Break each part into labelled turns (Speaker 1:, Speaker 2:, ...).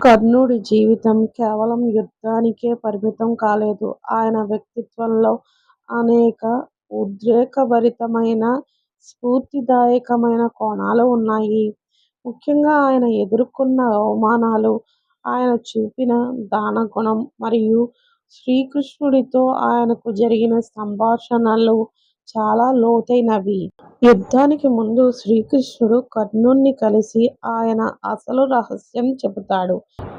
Speaker 1: కర్ణుడి జీవితం కేవలం యుద్ధానికే పరిమితం కాలేదు. ఆయన వ్యక్తిత్వంలో అనేక ఉద్రేకభరితమైన, స్ఫూర్తిదాయకమైన కోణాలు ఉన్నాయి. ముఖ్యంగా ఆయన ఎదుర్కొన్న అవమానాలు, ఆయన చూపిన దానగుణం మరియు శ్రీకృష్ణుడితో ఆయనకు జరిగిన సంభాషణలు చాలా లోతైనవి. యుద్ధానికి ముందు శ్రీకృష్ణుడు కర్ణుణ్ణి కలిసి ఆయన అసలు రహస్యం చెబుతాడు.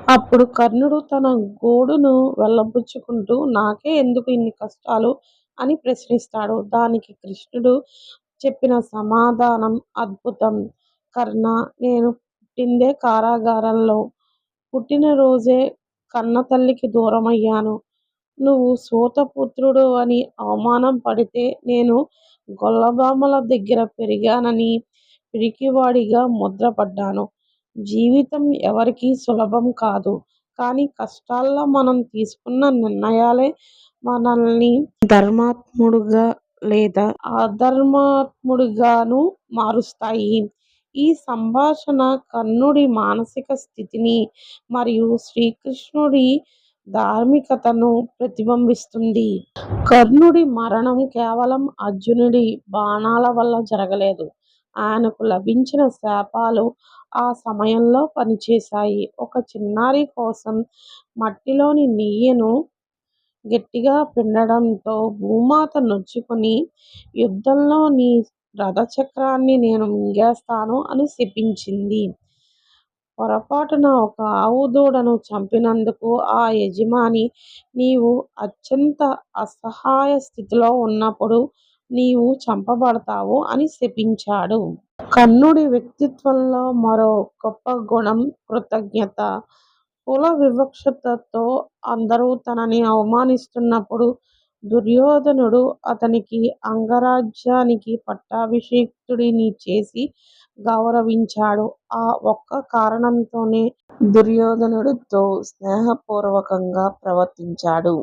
Speaker 1: అప్పుడు కర్ణుడు తన గోడును వెల్లబుచ్చుకుంటూ నాకే ఎందుకు ఇన్ని కష్టాలు అని ప్రశ్నిస్తాడు. దానికి కృష్ణుడు చెప్పిన సమాధానం అద్భుతం. కర్ణా, నేను పుట్టిందే కారాగారంలో. పుట్టినరోజే కన్నతల్లికి దూరమయ్యాను. నువ్వు సూతపుత్రుడు అని అవమానం పడితే నేను గొల్లభామల దగ్గర పెరిగానని పిరికివాడిగా ముద్రపడ్డాను. జీవితం ఎవరికీ సులభం కాదు. కానీ కష్టాల్లో మనం తీసుకున్న నిర్ణయాలే మనల్ని ధర్మాత్ముడుగా లేదా అధర్మాత్ముడిగాను మారుస్తాయి. ఈ సంభాషణ కర్ణుడి మానసిక స్థితిని మరియు శ్రీకృష్ణుడి ధార్మికతను ప్రతిబింబిస్తుంది. కర్ణుడి మరణం కేవలం అర్జునుడి బాణాల వల్ల జరగలేదు. ఆయనకు లభించిన శాపాలు ఆ సమయంలో పనిచేశాయి. ఒక చిన్నారి కోసం మట్టిలోని నెయ్యిను గట్టిగా పిండడంతో భూమాత నొచ్చుకుని యుద్ధంలో నీ రథచక్రాన్ని నేను మింగేస్తాను అని శపించింది. పొరపాటున ఒక ఆవు దూడను చంపినందుకు ఆ యజమాని నీవు అత్యంత అసహాయ స్థితిలో ఉన్నప్పుడు నీవు చంపబడతావు అని శపించాడు. కర్ణుడి వ్యక్తిత్వంలో మరో గొప్ప గుణం కృతజ్ఞత. కుల వివక్షతతో అందరూ తనని అవమానిస్తున్నప్పుడు దుర్యోధనుడు అతనికి అంగరాజ్యానికి పట్టాభిషిక్తుడిని చేసి గౌరవించాడు. ఆ ఒక్క కారణంతోనే దుర్యోధనుడితో స్నేహపూర్వకంగా ప్రవర్తించాడు.